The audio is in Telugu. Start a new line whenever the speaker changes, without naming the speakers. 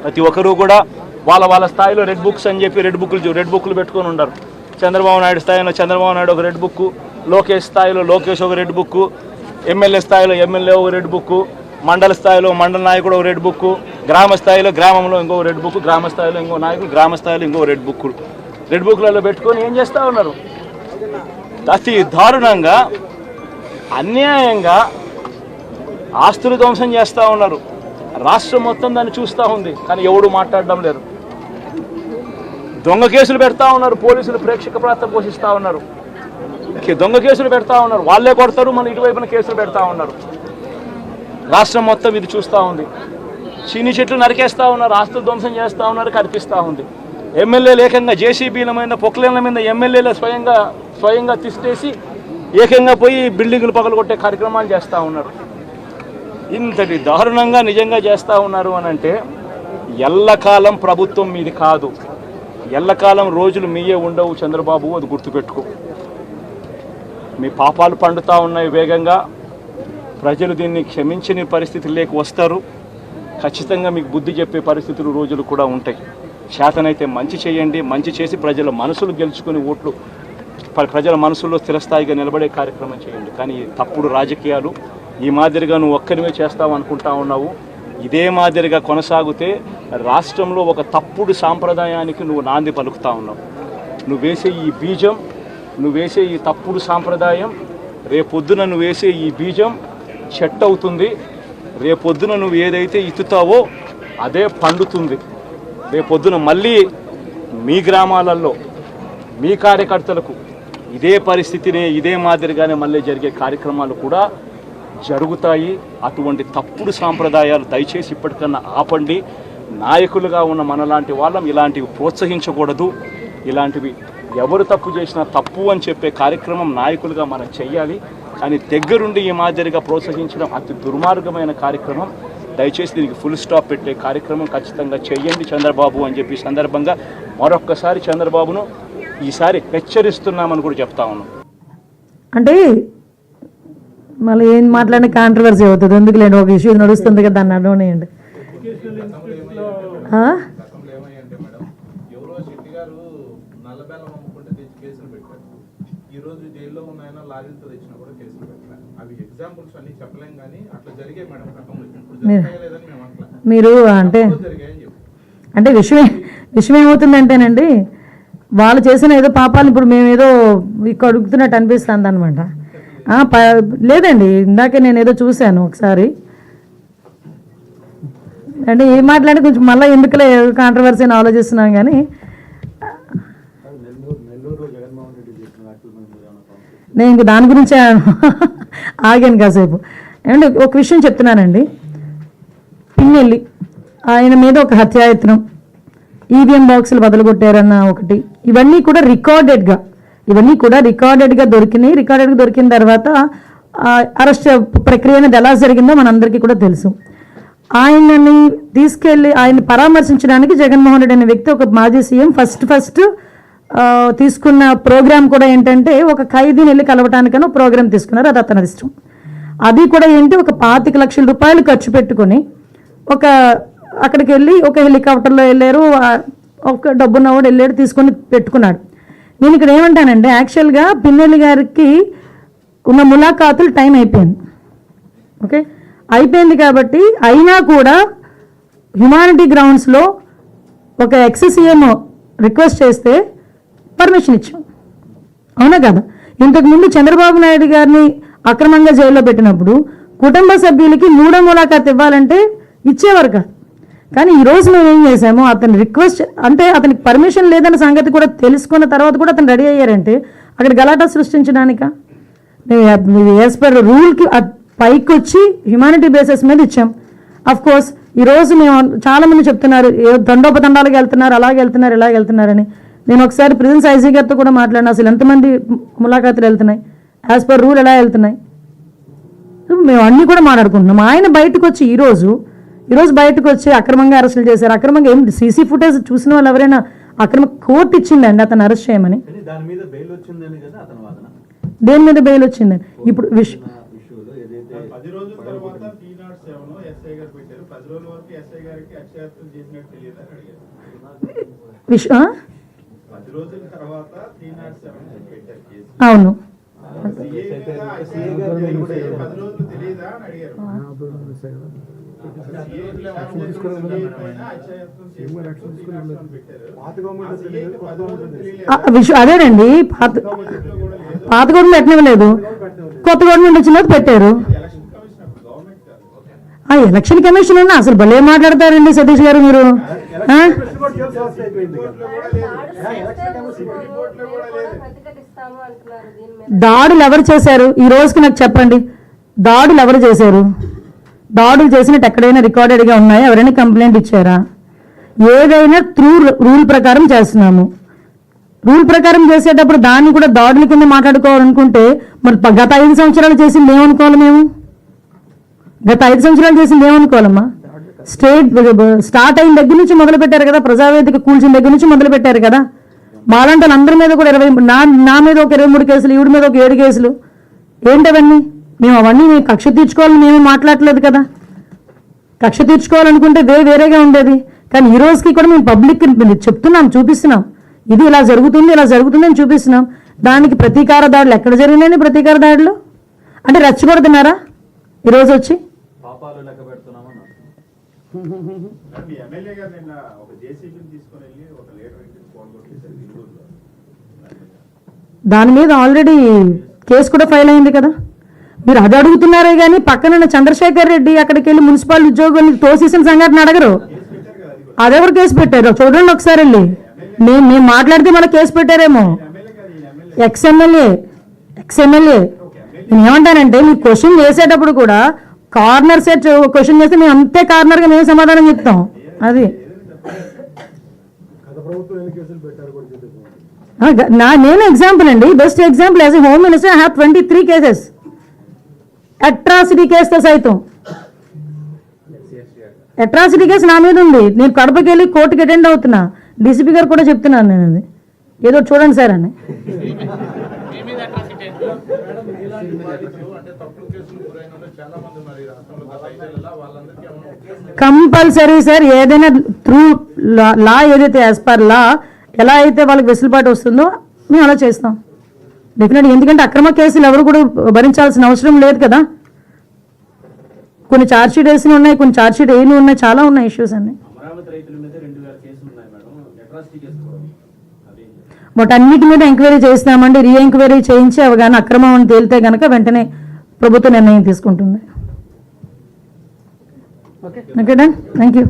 ప్రతి ఒక్కరూ కూడా వాళ్ళ వాళ్ళ స్థాయిలో రెడ్ బుక్స్ అని చెప్పి రెడ్ బుక్లు పెట్టుకొని ఉంటారు. చంద్రబాబు నాయుడు స్థాయిలో చంద్రబాబు నాయుడు ఒక రెడ్ బుక్, లోకేష్ స్థాయిలో లోకేష్ ఒక రెడ్ బుక్, ఎమ్మెల్యే స్థాయిలో ఎమ్మెల్యే ఒక రెడ్ బుక్, మండల స్థాయిలో మండల నాయకుడు ఒక రెడ్ బుక్, గ్రామ స్థాయిలో గ్రామంలో ఇంకో రెడ్ బుక్, గ్రామ స్థాయిలో ఇంకో నాయకుడు గ్రామ స్థాయిలో ఇంకో రెడ్ బుక్లలో పెట్టుకొని ఏం చేస్తూ ఉన్నారు? అతి దారుణంగా అన్యాయంగా ఆస్తులు ధ్వంసం చేస్తూ ఉన్నారు. రాష్ట్రం మొత్తం దాన్ని చూస్తూ ఉంది, కానీ ఎవడు మాట్లాడడం లేదు. దొంగ కేసులు పెడతా ఉన్నారు, పోలీసులు ప్రేక్షక పాత్ర పోషిస్తూ ఉన్నారు. దొంగ కేసులు పెడతా ఉన్నారు, వాళ్ళే కొడతారు, మన ఇటువైపున కేసులు పెడతా ఉన్నారు. రాష్ట్రం మొత్తం ఇది చూస్తూ ఉంది. చీని చెట్లు నరికేస్తూ ఉన్నారు, ఆస్తులు ధ్వంసం చేస్తూ ఉన్నారు, కనిపిస్తూ ఉంది. ఎమ్మెల్యేలు ఏకంగా జేసీబీల మీద పొక్లేన్ల మీద ఎమ్మెల్యేలు స్వయంగా తిష్టేసి ఏకంగా పోయి బిల్డింగులు పగలగొట్టే కార్యక్రమాలు చేస్తూ ఉన్నారు. ఇంతటి దారుణంగా నిజంగా చేస్తూ ఉన్నారు అని అంటే ఎల్లకాలం ప్రభుత్వం మీది కాదు, ఎల్లకాలం రోజులు మీయే ఉండవు చంద్రబాబు, అది గుర్తుపెట్టుకో. మీ పాపాలు పండుతూ ఉన్నాయి వేగంగా. ప్రజలు దీన్ని క్షమించని పరిస్థితుల్లోకి వస్తారు. ఖచ్చితంగా మీకు బుద్ధి చెప్పే పరిస్థితులు రోజులు కూడా ఉంటాయి. చేతనైతే మంచి చేయండి, మంచి చేసి ప్రజల మనసులు గెలుచుకుని ఓట్లు ప్రజల మనసుల్లో స్థిరస్థాయిగా నిలబడే కార్యక్రమం చేయండి. కానీ తప్పుడు రాజకీయాలు ఈ మాదిరిగా నువ్వు ఒక్కరివే చేస్తావు అనుకుంటా ఉన్నావు. ఇదే మాదిరిగా కొనసాగితే రాష్ట్రంలో ఒక తప్పుడు సాంప్రదాయానికి నువ్వు నాంది పలుకుతా ఉన్నావు. నువ్వు వేసే ఈ బీజం, నువ్వు వేసే ఈ తప్పుడు సాంప్రదాయం, రేపొద్దున నువ్వు వేసే ఈ బీజం చెట్టు అవుతుంది. రేపొద్దున నువ్వు ఏదైతే ఇత్తుతావో అదే పండుతుంది. రేపొద్దున మళ్ళీ మీ గ్రామాలలో మీ కార్యకర్తలకు ఇదే పరిస్థితిని ఇదే మాదిరిగానే మళ్ళీ జరిగే కార్యక్రమాలు కూడా జరుగుతాయి. అటువంటి తప్పుడు సాంప్రదాయాలు దయచేసి ఇప్పటికన్నా ఆపండి. నాయకులుగా ఉన్న మనలాంటి వాళ్ళం ఇలాంటివి ప్రోత్సహించకూడదు. ఇలాంటివి ఎవరు తప్పు చేసినా తప్పు అని చెప్పే కార్యక్రమం నాయకులుగా మనం చెయ్యాలి. కానీ దగ్గరుండి ఈ మాదిరిగా ప్రోత్సహించడం అతి దుర్మార్గమైన కార్యక్రమం. దయచేసి దీనికి ఫుల్ స్టాప్ పెట్టే కార్యక్రమం ఖచ్చితంగా చెయ్యండి చంద్రబాబు అని చెప్పి సందర్భంగా మరొక్కసారి చంద్రబాబును ఈసారి హెచ్చరిస్తున్నామని కూడా చెప్తా ఉన్నాం.
అంటే మళ్ళీ ఏం మాట్లాడిన కాంట్రవర్సీ అవుతుంది, ఎందుకు లేండి, ఒక ఇష్యూ నడుస్తుంది కదా, దాన్ని అడవనేయండి. మీరు అంటే విషయం ఏమవుతుందంటేనండి, వాళ్ళు చేసిన ఏదో పాపాలు ఇప్పుడు మేము ఏదో ఇక్కడ అడుగుతున్నట్టు అనిపిస్తుంది అనమాట. లేదండి, ఇందాకే నేను ఏదో చూశాను ఒకసారి. అంటే ఏం మాట్లాడి కొంచెం మళ్ళీ ఎందుకులే కాంట్రవర్సీ అని ఆలోచిస్తున్నాను. కానీ నేను ఇంక దాని గురించే ఆగాను కాసేపు. ఏమంటే ఒక విషయం చెప్తున్నానండి, పిన్నెల్లి ఆయన మీద ఒక హత్యాయత్నం, ఈవీఎం బాక్సులు బదలుగొట్టారన్న ఒకటి, ఇవన్నీ కూడా రికార్డెడ్గా దొరికినాయి. రికార్డెడ్గా దొరికిన తర్వాత అరెస్ట్ ప్రక్రియ అనేది ఎలా జరిగిందో మనందరికీ కూడా తెలుసు. ఆయనని తీసుకెళ్ళి ఆయన్ని పరామర్శించడానికి జగన్మోహన్ రెడ్డి అనే వ్యక్తి, ఒక మాజీ సీఎం, ఫస్ట్ తీసుకున్న ప్రోగ్రామ్ కూడా ఏంటంటే ఒక ఖైదీని వెళ్ళి కలవటానికని ఒక ప్రోగ్రామ్ తీసుకున్నారు. అది అతని ఇష్టం. అది కూడా ఏంటి, ఒక 25 లక్షల రూపాయలు ఖర్చు పెట్టుకొని అక్కడికి వెళ్ళి ఒక హెలికాప్టర్లో వెళ్ళారు, ఒక డబ్బున్నవాడు వెళ్ళాడు, తీసుకొని పెట్టుకున్నాడు. నేను ఇక్కడ ఏమంటానంటే, యాక్చువల్గా పిన్నెల్లి గారికి ఉన్న ములాఖాతులు టైం అయిపోయింది. ఓకే, అయిపోయింది కాబట్టి అయినా కూడా హ్యుమానిటీ గ్రౌండ్స్లో ఒక ఎక్స్-సీఎం రిక్వెస్ట్ చేస్తే పర్మిషన్ ఇచ్చాం, అవునా కదా? ఇంతకుముందు చంద్రబాబు నాయుడు గారిని అక్రమంగా జైల్లో పెట్టినప్పుడు కుటుంబ సభ్యులకి 3వ ములాఖాతు ఇవ్వాలంటే ఇచ్చేవారు కాదు. కానీ ఈరోజు మేము ఏం చేసామో, అతని రిక్వెస్ట్ అంటే అతనికి పర్మిషన్ లేదన్న సంగతి కూడా తెలుసుకున్న తర్వాత కూడా అతను రెడీ అయ్యారంటే అక్కడ గలాటా సృష్టించడానిక? యాజ్ పర్ రూల్కి పైకి వచ్చి హ్యుమానిటీ బేసిస్ మీద ఇచ్చాం. అఫ్ కోర్స్ ఈరోజు మేము చాలామంది చెప్తున్నారు దండోపదండాలకు వెళ్తున్నారు, అలాగే వెళ్తున్నారు, ఇలాగ వెళ్తున్నారని. నేను ఒకసారి ప్రిజెన్స్ ఐజీ గారితో కూడా మాట్లాడినా, అసలు ఎంతమంది ములాఖాతులు వెళ్తున్నాయి, యాజ్ పర్ రూల్ ఎలా వెళ్తున్నాయి, మేము అన్నీ కూడా మాట్లాడుకుంటున్నాం. ఆయన బయటకు వచ్చి ఈరోజు బయటకు వచ్చి అక్రమంగా అరెస్టులు చేశారు. అక్రమంగా ఏం సీసీ ఫుటేజ్ చూసిన వాళ్ళు ఎవరైనా అక్రమ కోర్టు ఇచ్చిందండి అతను అరెస్ట్ చేయమని? దేని మీద బెయిల్ వచ్చిందండి? ఇప్పుడు అవును. అదేనండి, పాత గవర్నమెంట్ పెట్టనివ్వలేదు, కొత్త గవర్నమెంట్ వచ్చిన పెట్టారు. ఎలక్షన్ కమిషన్ ఉన్నా అసలు భలే మాట్లాడతారండి సతీష్ గారు మీరు. దాడులు ఎవరు చేశారు ఈ రోజుకి నాకు చెప్పండి. దాడులు ఎవరు చేశారు? దాడులు చేసినట్టు ఎక్కడైనా రికార్డెడ్గా ఉన్నాయా? ఎవరైనా కంప్లైంట్ ఇచ్చారా? ఏదైనా త్రూ రూల్ ప్రకారం చేస్తున్నాము. రూల్ ప్రకారం చేసేటప్పుడు దాన్ని కూడా దాడుల కింద మాట్లాడుకోవాలనుకుంటే మరి గత 5 సంవత్సరాలు చేసింది ఏమనుకోవాలి మేము? గత 5 సంవత్సరాలు చేసింది ఏమనుకోవాలమ్మా? స్టార్ట్ అయిన దగ్గర నుంచి మొదలు పెట్టారు కదా, ప్రజావేదిక కూల్చిన దగ్గర నుంచి మొదలు పెట్టారు కదా. మాలాంటి అందరి మీద కూడా 20, నా మీద ఒక 23 కేసులు, ఈవిడ మీద ఒక 7 కేసులు. ఏంటవన్నీ? మేము అవన్నీ కక్ష తీర్చుకోవాలని మేము మాట్లాడలేదు కదా. కక్ష తీర్చుకోవాలనుకుంటే వేరేగా ఉండేది. కానీ ఈ రోజుకి కూడా మేము పబ్లిక్ చెప్తున్నాం, చూపిస్తున్నాం, ఇది ఇలా జరుగుతుంది అని చూపిస్తున్నాం. దానికి ప్రతీకార దాడులు ఎక్కడ జరిగినాయని? ప్రతీకార దాడులు అంటే రెచ్చగొడుతున్నారా ఈరోజు వచ్చి? దాని మీద ఆల్రెడీ కేసు కూడా ఫైల్ అయింది కదా. మీరు అది అడుగుతున్నారే కానీ పక్కన చంద్రశేఖర్ రెడ్డి అక్కడికి వెళ్ళి మున్సిపల్ ఉద్యోగుల్ని తోసేసిన సంఘటన అడగరు. అదెవరు కేసు పెట్టారు చూడండి ఒకసారి వెళ్ళి. మేము మాట్లాడితే మన కేసు పెట్టారేమో. ఎక్స్ఎమ్మెల్యే నేను ఏమంటానంటే మీ క్వశ్చన్ చేసేటప్పుడు కూడా కార్నర్ సెట్ క్వశ్చన్ చేస్తే మేము అంతే కార్నర్గా మేము సమాధానం చెప్తాం. అది నేను ఎగ్జాంపుల్ అండి, best example. As a home minister I have 23 cases, atrocity కేసుతో సైతం. అట్రాసిటీ కేసు నా మీద ఉంది. నేను కడపకి వెళ్ళి కోర్టుకి అటెండ్ అవుతున్నా. డీసీపీ గారు కూడా చెప్తున్నాను నేను, అది ఏదో చూడండి సార్ అని. కంపల్సరీ సార్, ఏదైనా త్రూ లా ఏదైతే యాజ్ పర్ లా ఎలా అయితే వాళ్ళకి వెసులుబాటు వస్తుందో మేము అలా చేస్తాం డెఫినెట్గా. ఎందుకంటే అక్రమ కేసులు ఎవరు కూడా భరించాల్సిన అవసరం లేదు కదా. కొన్ని ఛార్జ్షీట్ వేసి ఉన్నాయి, కొన్ని ఛార్జ్షీట్ వేయని ఉన్నాయి, చాలా ఉన్నాయి ఇష్యూస్ అన్ని. బట్ అన్నిటి మీద ఎంక్వైరీ చేస్తామండి, రీ ఎంక్వైరీ చేయించి అవి కానీ అక్రమం అని తేలితే కనుక వెంటనే ప్రభుత్వం నిర్ణయం తీసుకుంటుంది. Okay, thank you.